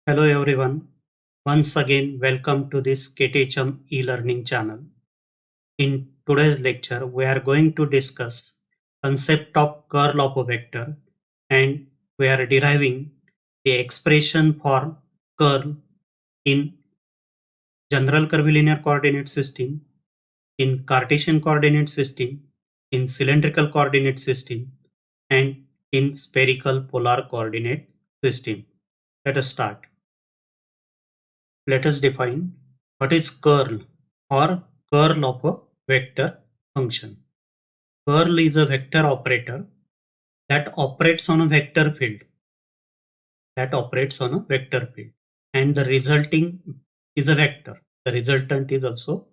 Hello everyone. Once again, welcome to this KTHM e-learning channel. In today's lecture, we are going to discuss concept of curl of a vector, and we are deriving the expression for curl in general curvilinear coordinate system, in Cartesian coordinate system, in cylindrical coordinate system, and in spherical polar coordinate system. Let us start. Let us define what is curl or curl of a vector function. Curl is a vector operator that operates on a vector field. And the resulting is a vector. The resultant is also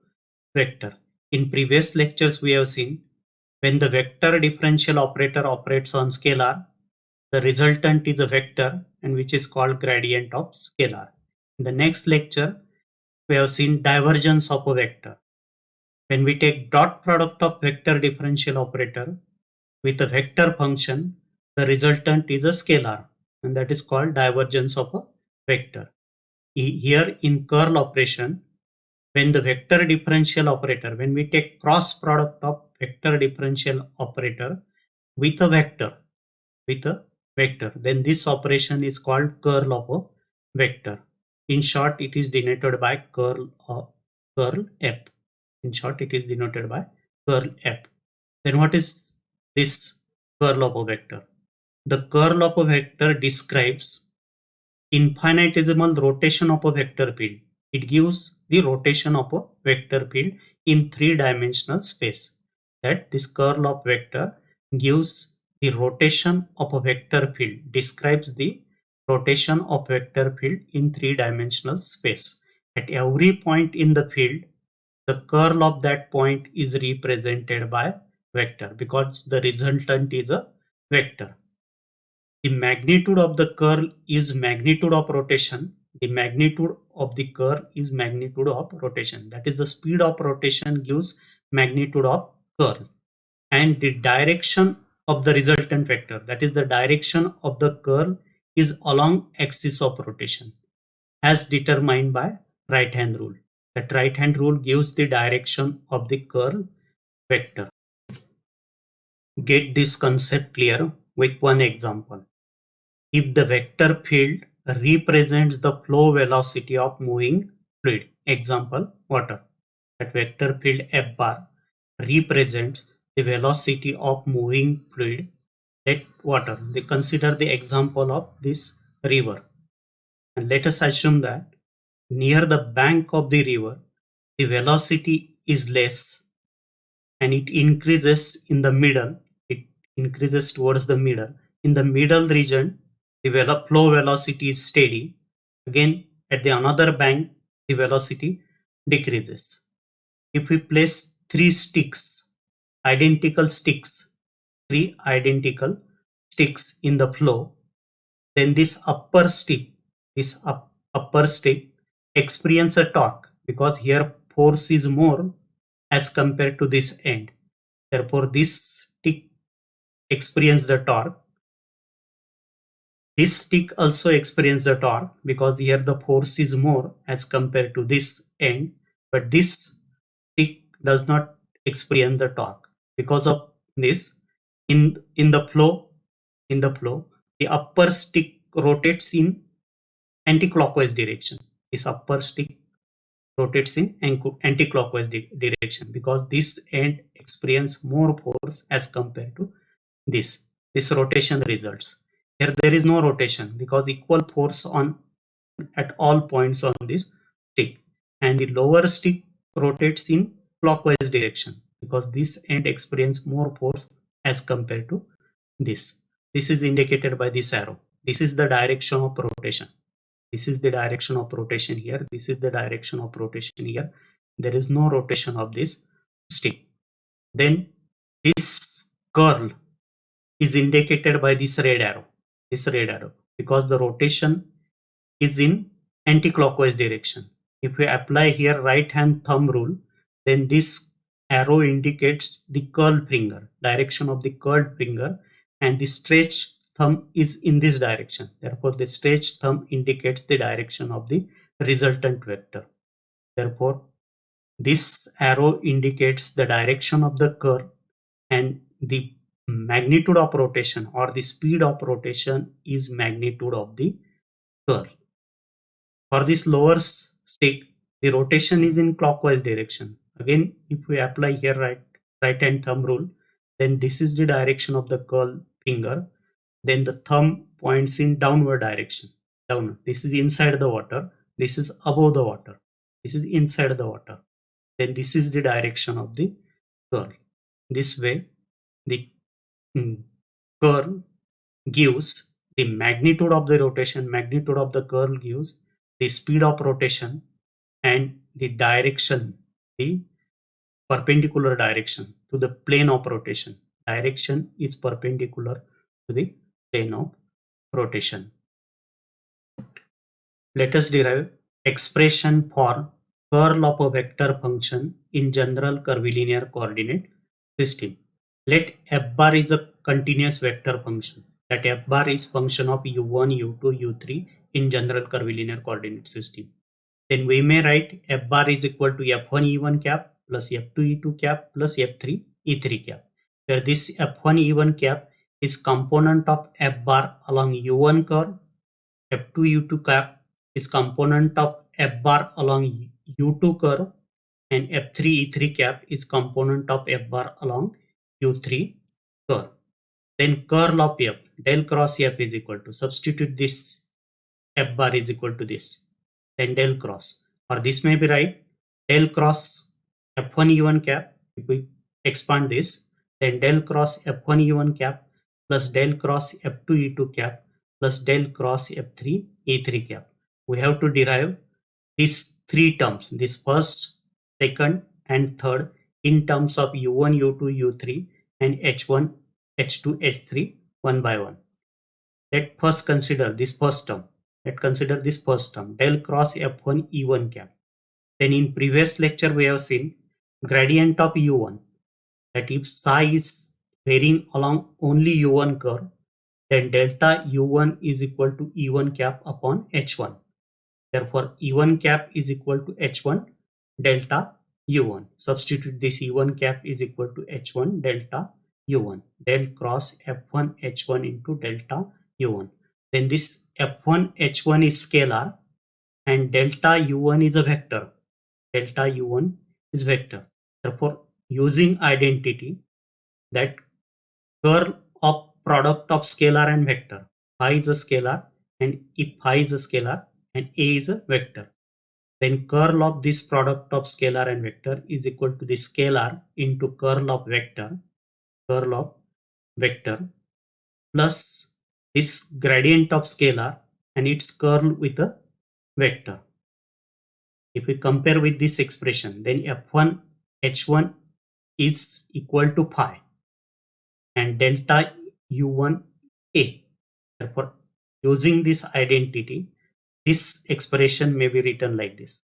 vector. In previous lectures, we have seen when the vector differential operator operates on scalar, the resultant is a vector and which is called gradient of scalar. In the next lecture, we have seen divergence of a vector. When we take dot product of vector differential operator with a vector function, the resultant is a scalar, and that is called divergence of a vector. Here in curl operation, when the vector differential operator, when we take cross product of vector differential operator with a vector, then this operation is called curl of a vector. In short, it is denoted by curl f. In short, it is denoted by curl f. Then what is this curl of a vector? The curl of a vector describes infinitesimal rotation of a vector field. It gives the rotation of a vector field in three-dimensional space. That this curl of vector gives the rotation of a vector field, describes the rotation of vector field in three-dimensional space. At every point in the field, the curl of that point is represented by vector because the resultant is a vector. The magnitude of the curl is magnitude of rotation. The magnitude of the curl is magnitude of rotation. That is the speed of rotation gives magnitude of curl. And the direction of the resultant vector, that is the direction of the curl, is along axis of rotation as determined by right hand rule. That right hand rule gives the direction of the curl vector. Get this concept clear with one example. If the vector field represents the flow velocity of moving fluid, example water, that vector field F bar represents the velocity of moving fluid, let water. They consider the example of this river, and let us assume that near the bank of the river the velocity is less and it increases in the middle. It increases towards the middle. In the middle region, the flow velocity is steady. Again, at the another bank, the velocity decreases. If we place three identical sticks in the flow, then this upper stick experience a torque because here force is more as compared to this end. Therefore, this stick experience the torque. This stick also experience the torque because here the force is more as compared to this end, but this stick does not experience the torque. Because of this, in the flow, the upper stick rotates in anti-clockwise direction. This upper stick rotates in anti-clockwise direction because this end experience more force as compared to this. This rotation results. Here there is no rotation because equal force on at all points on this stick, and the lower stick rotates in clockwise direction because this end experience more force as compared to this. This is indicated by this arrow. This is the direction of rotation. This is the direction of rotation here. This is the direction of rotation here. There is no rotation of this stick. Then this curl is indicated by this red arrow. Because the rotation is in anti-clockwise direction. If we apply here right hand thumb rule, then this arrow indicates the curl finger, direction of the curled finger, and the stretch thumb is in this direction. Therefore, the stretched thumb indicates the direction of the resultant vector. Therefore, this arrow indicates the direction of the curl, and the magnitude of rotation or the speed of rotation is magnitude of the curl. For this lower stick, the rotation is in clockwise direction. Again, if we apply here right hand thumb rule, then this is the direction of the curl finger. Then the thumb points in downward direction. Down. This is inside the water. This is above the water. This is inside the water. Then this is the direction of the curl. This way, the curl gives the magnitude of the rotation, magnitude of the curl gives the speed of rotation and the direction, the perpendicular direction to the plane of rotation. Direction is perpendicular to the plane of rotation. Let us derive expression for curl of a vector function in general curvilinear coordinate system. Let f bar is a continuous vector function. That f bar is function of u1, u2, u3 in general curvilinear coordinate system. Then we may write f bar is equal to f1 e1 cap plus f2 e2 cap plus f3 e3 cap, where this f1 e1 cap is component of f bar along u1 curve, f2 u2 cap is component of f bar along u2 curve, and f3 e3 cap is component of f bar along u3 curve. Then curl of f, del cross f is equal to, substitute this f bar is equal to this, then del cross, or this may be right, del cross f1 e1 cap. If we expand this, then del cross f1 e1 cap plus del cross f2 e2 cap plus del cross f3 e3 cap. We have to derive these three terms, this first, second and third, in terms of u1, u2, u3 and h1, h2, h3 one by one. Let first consider this first term. Let's consider this first term, del cross f1 e1 cap. Then in previous lecture we have seen gradient of u1, that if psi is varying along only u1 curve, then delta u1 is equal to e1 cap upon h1. Therefore, e1 cap is equal to h1 delta u1. Substitute this e1 cap is equal to h1 delta u1. Del cross f1 h1 into delta u1. Then this f1 h1 is scalar and delta u1 is a vector. Delta u1 is vector. Therefore, using identity that curl of product of scalar and vector, phi is a scalar, and if phi is a scalar and a is a vector, then curl of this product of scalar and vector is equal to the scalar into curl of vector plus this gradient of scalar and its curl with a vector. If we compare with this expression, then f1 h1 is equal to phi and delta u1 a. Therefore, using this identity, this expression may be written like this: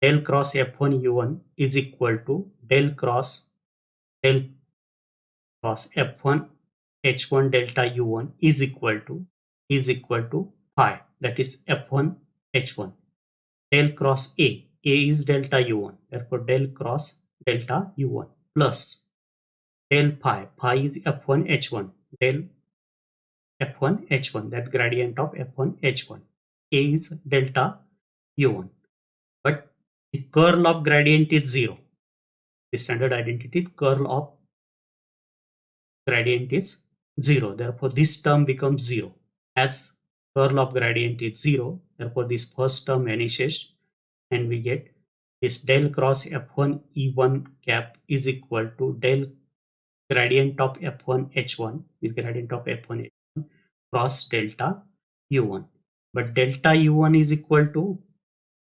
del cross f1 u1 is equal to del cross f1 h1 delta u1 is equal to phi, that is f1 h1. Del cross a is delta u1, therefore del cross delta u1 plus del phi is f1 h1, del f1 h1, that gradient of f1 h1. A is delta u1, but the curl of gradient is 0. The standard identity curl of gradient is 0. Therefore, this term becomes 0. As curl of gradient is 0, therefore this first term vanishes and we get this del cross f1 e1 cap is equal to del gradient of f1 h1 is gradient of f1 h1 cross delta u1. But delta u1 is equal to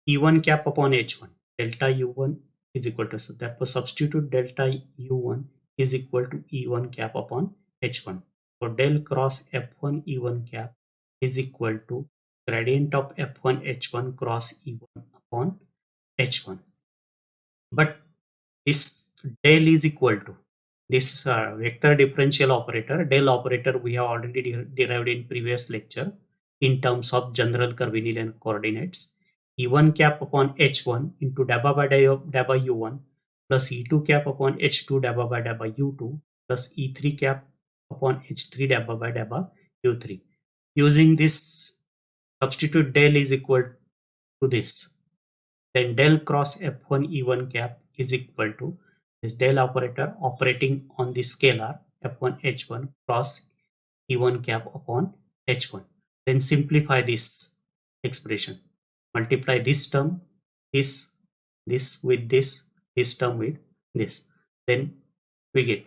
e1 cap upon h1. Delta u1 is equal to, so therefore substitute delta u1 is equal to e1 cap upon h1. So del cross f1 e1 cap is equal to gradient of f1 h1 cross e1 upon h1. But this del is equal to, this vector differential operator, del operator, we have already derived in previous lecture in terms of general curvilinear coordinates. E1 cap upon h1 into dabba by dabba u1 plus e2 cap upon h2 dabba by dabba u2 plus e3 cap upon h3 dabba by dabba u3. Using this, substitute del is equal to this. Then del cross f1 e1 cap is equal to this del operator operating on the scalar f1 h1 cross e1 cap upon h1. Then simplify this expression. Multiply this term, this with this term with this. Then we get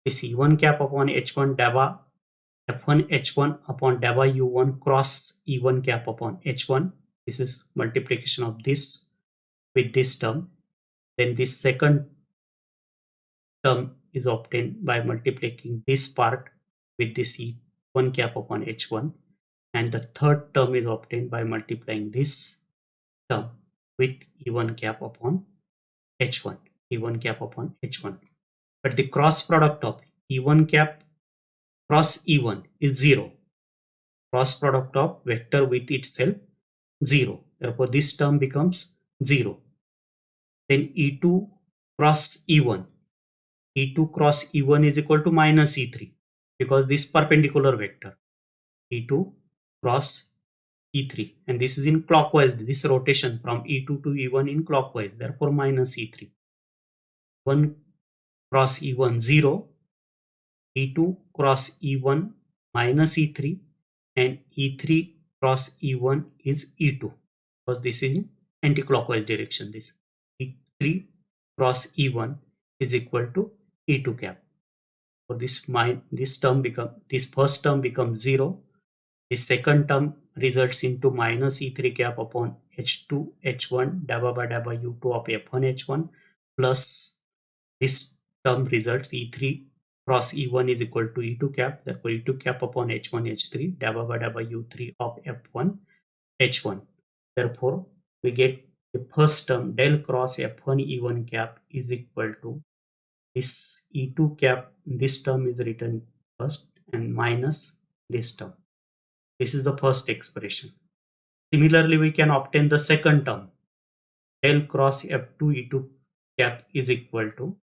this e1 cap upon h1 dabba f1 h1 upon dabba u1 cross e1 cap upon h1. This is multiplication of this with this term. Then this second term is obtained by multiplying this part with this e1 cap upon h1, and the third term is obtained by multiplying this term with e1 cap upon h1, e1 cap upon h1. But the cross product of e1 cap cross e1 is 0. Cross product of vector with itself 0. Therefore, this term becomes 0. Then e2 cross e1. E2 cross E1 is equal to minus E3 because this perpendicular vector E2 cross E3, and this is in clockwise, this rotation from E2 to E1 in clockwise, therefore minus E3. 1 cross E1 0, E2 cross E1 minus E3, and E3 cross E1 is E2 because this is in anti-clockwise direction. This E3 cross E1 is equal to E2 cap. So this first term becomes 0. The second term results into minus E3 cap upon H2 H1 dabba by dabba U2 of F1 H1 plus this term results E3 cross E1 is equal to E2 cap. Therefore, E2 cap upon H1 H3 dabba by dabba U3 of F1 H1. Therefore, we get the first term del cross F1 E1 cap is equal to this E2 cap, this term is written first and minus this term. This is the first expression. Similarly, we can obtain the second term. Del cross F2 E2 cap is equal to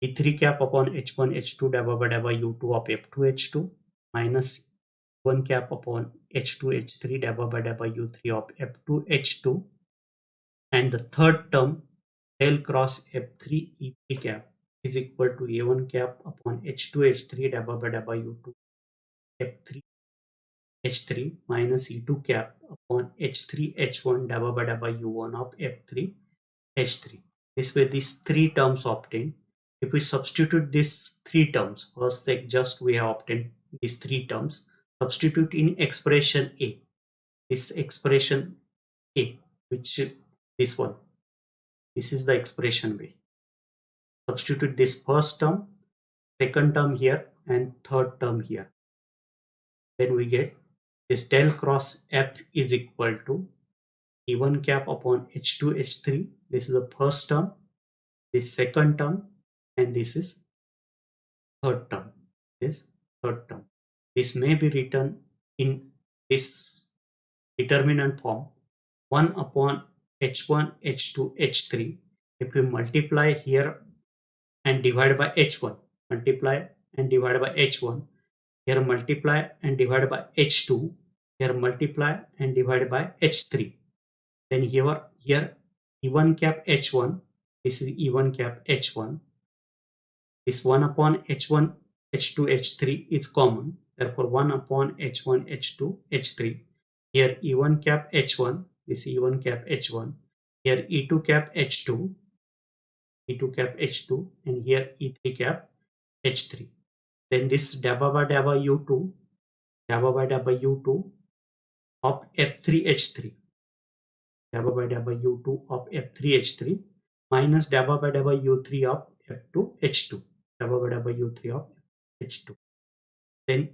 E3 cap upon H1 H2 dabba by dabba U2 of F2 H2 minus 1 cap upon H2 H3 dabba by dabba U3 of F2 H2, and the third term del cross F3 E3 cap is equal to A1 cap upon H2 H3 dabba by dabba U2 F3 H3 minus E2 cap upon H3 H1 dabba by dabba U1 of F3 H3. This way these three terms obtained. If we substitute these three terms, first just we have obtained these three terms, substitute in expression A. This expression A, which this one. This is the expression way. Substitute this first term, second term here, and third term here. Then we get this del cross F is equal to E1 cap upon H2 H3. This is the first term, this second term, and this is third term. This third term. This may be written in this determinant form 1 upon H1 H2 H3. If we multiply here and divide by H1, multiply and divide by H1, here multiply and divide by H2, here multiply and divide by H3. Then here E1 cap H1, this is E1 cap H1. This 1 upon H1 H2 H3 is common. Therefore, 1 upon H1 H2 H3. Here E1 cap H1, this E1 cap H1. Here E2 cap H2, E2 cap H2, and here E3 cap H3. Then this dabba by dabba U2, dabba by dabba U2 of F3 H3, dabba by dabba U2 of F3 H3 minus dabba by dabba U3 of F2 H2, dabba by dabba U3 of H2. Then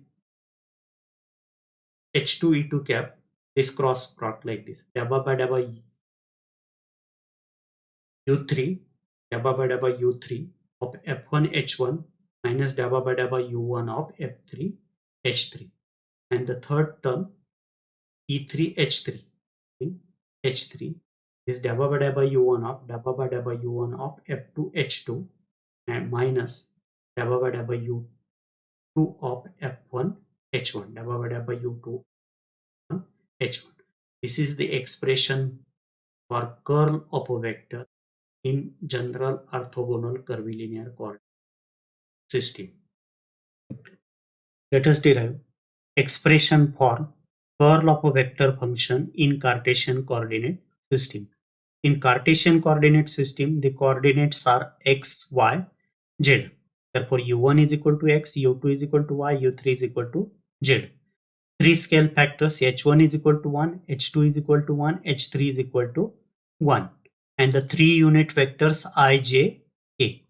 H2 E2 cap, this cross product like this, dabba by dabba U3, dabba by dabba U3 of f1 h1 minus dabba by dabba u1 of f3 h3. And the third term e3 h3. H3 is dabba by dabba u1 of f2 h2 and minus dabba by dabba u2 of f1 h1 dabba by dabba u2 h1. This is the expression for curl of a vector in general orthogonal curvilinear coordinate system. Let us derive expression for curl of a vector function in Cartesian coordinate system. In Cartesian coordinate system, the coordinates are x, y, z. Therefore, u1 is equal to x, u2 is equal to y, u3 is equal to z. Three scale factors h1 is equal to 1, h2 is equal to 1, h3 is equal to 1. And the three unit vectors I, j, k.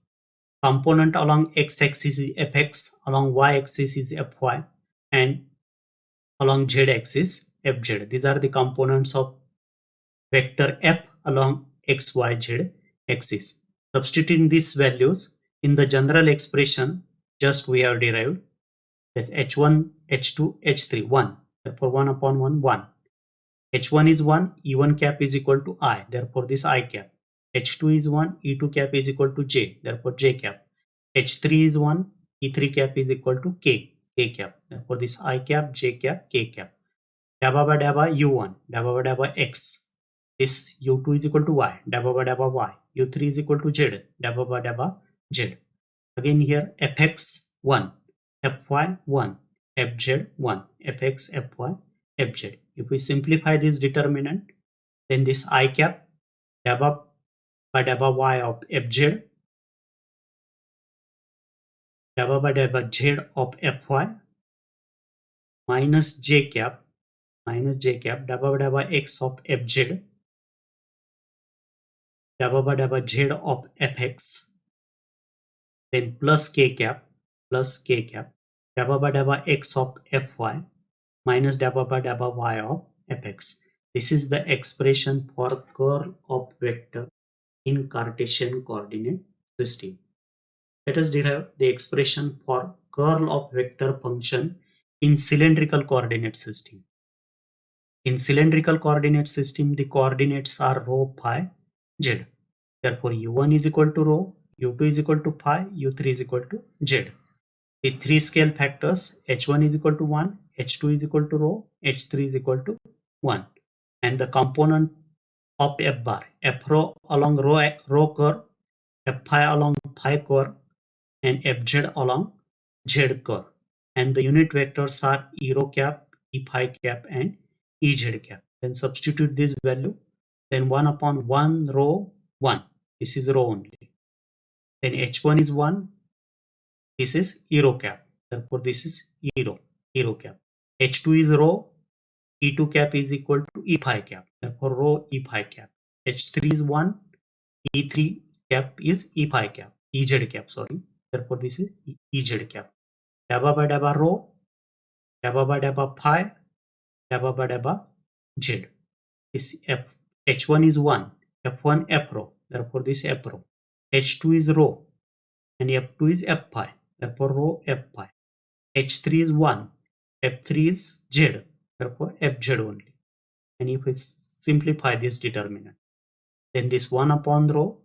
Component along x-axis is fx, along y-axis is fy, and along z-axis fz. These are the components of vector f along x, y, z axis. Substituting these values in the general expression just we have derived, that h1, h2, h3, 1. Therefore 1 upon 1, 1. h1 is 1, e1 cap is equal to I, therefore this I cap. h2 is 1, e2 cap is equal to j, therefore j cap. h3 is 1, e3 cap is equal to k, k cap. Therefore this I cap, j cap, k cap. Dabba by dabba u1, dabba by dabba x. This u2 is equal to y, dabba by dabba y. u3 is equal to z, dabba by dabba z. Again here fx 1, fy 1, fz 1, fx, fy, fz. If we simplify this determinant, then this I cap dabba by dabba y of fz, dabba by dabba z of fy, minus j cap dabba by dabba x of fz, dabba by dabba z of fx, then plus k cap, dabba by dabba x of fy, minus dabba by dabba y of fx. This is the expression for curl of vector in Cartesian coordinate system. Let us derive the expression for curl of vector function in cylindrical coordinate system. In cylindrical coordinate system, the coordinates are rho, phi, z. Therefore, u1 is equal to rho, u2 is equal to phi, u3 is equal to z. The three scale factors h1 is equal to 1, h2 is equal to rho, h3 is equal to 1. And the component of f bar, f rho along rho curve, f phi along phi curve, and fz along z curve. And the unit vectors are e rho cap, e phi cap, and ez cap. Then substitute this value. Then 1 upon 1 rho 1. This is rho only. Then h1 is 1. This is e rho cap. Therefore, this is e rho cap. h2 is rho. e2 cap is equal to e phi cap. Therefore, rho e phi cap. h3 is 1. e3 cap is e phi cap. Ez cap, sorry. Therefore, this is ez cap. Dabba by dabba rho, dabba by dabba phi, dabba by dabba z. This h1 is 1, f1 f rho. Therefore, this f rho. h2 is rho, and f2 is f phi. Therefore, rho f phi. h3 is 1, f3 is z. Therefore, fz only. And if we simplify this determinant, then this 1 upon rho,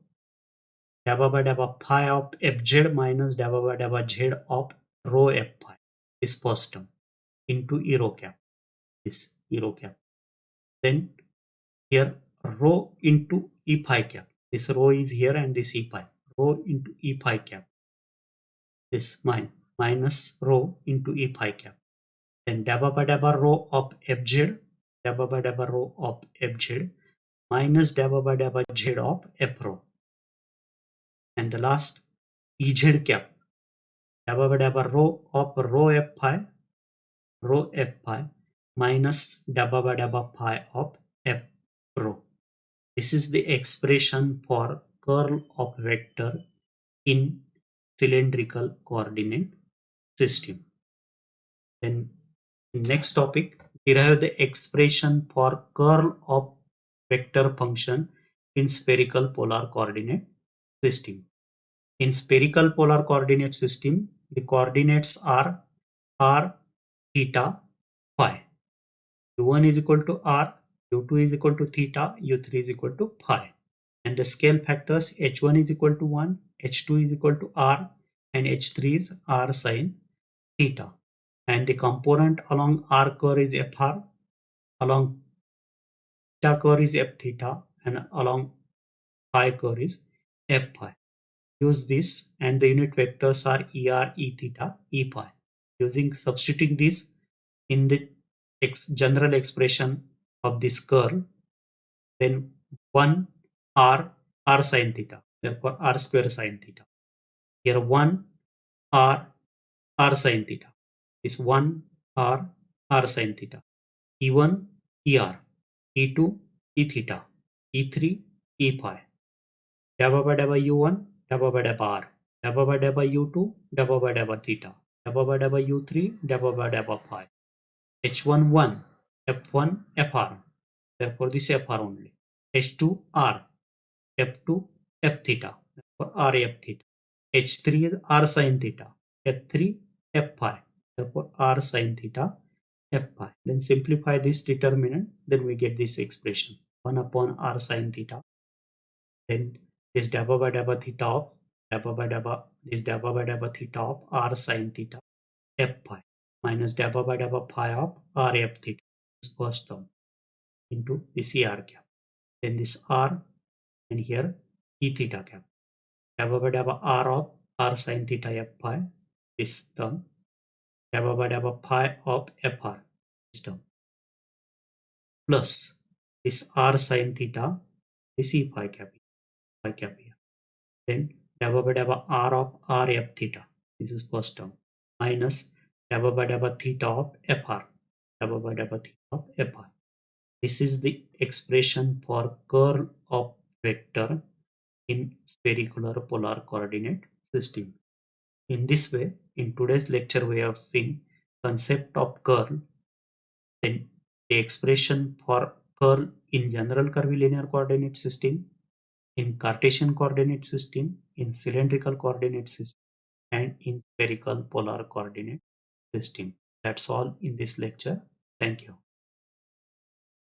dabba by dabba phi of fz minus dabba by dabba z of rho f phi, this first term, into e rho cap, this e rho cap. Then here rho into e phi cap, this rho is here and this e phi, rho into e phi cap, this minus rho into e phi cap. Then dabba by dabba rho of fz, dabba by dabba rho of fz, minus dabba by dabba z of f rho. And the last ez cap, dabba by dabba rho of rho f phi, minus dabba by dabba phi of f rho. This is the expression for curl of vector in cylindrical coordinate system. Then next topic, derive the expression for curl of vector function in spherical polar coordinate system. In spherical polar coordinate system, the coordinates are r, theta, phi. u1 is equal to r, u2 is equal to theta, u3 is equal to phi. And the scale factors h1 is equal to 1, h2 is equal to r, and h3 is r sine theta. And the component along r curve is fr, along theta curve is f theta, and along phi curve is f phi. Use this, and the unit vectors are er, e theta, e phi. Using substituting this in the general expression of this curve, then 1 r sine theta, therefore r square sine theta. Here 1 r sine theta is 1 r sine theta. E1 er, E2 e theta, E3 e phi. Dabba by dabba u1, dabba by dabba r, dabba by dabba u2, dabba by dabba theta, dabba by dabba u3, dabba by dabba phi. H1 1, F1 fr, therefore this fr only. H2 r, F2 f theta, therefore r f theta. H3 is r sine theta, F3 f phi, therefore r sine theta f phi. Then simplify this determinant, then we get this expression 1 upon r sine theta. Then this dabba by dabba theta of dabba by dabba theta of r sine theta f phi minus dabba by dabba phi of r f theta, this first term, into this e r cap. Then this r, and here e theta cap. Dabba by dabba r of r sine theta f phi, this term. Dabba by dabba phi of fr, this term, plus this r sine theta, this e phi cap here. Then dabba by dabba r of r f theta, this is first term, minus dabba by dabba theta of fr, dabba by dabba theta of fr. This is the expression for curl of vector in spherical polar coordinate system. In this way, in today's lecture, we have seen concept of curl, then the expression for curl in general curvilinear coordinate system, in Cartesian coordinate system, in cylindrical coordinate system, and in spherical polar coordinate system. That's all in this lecture. Thank you.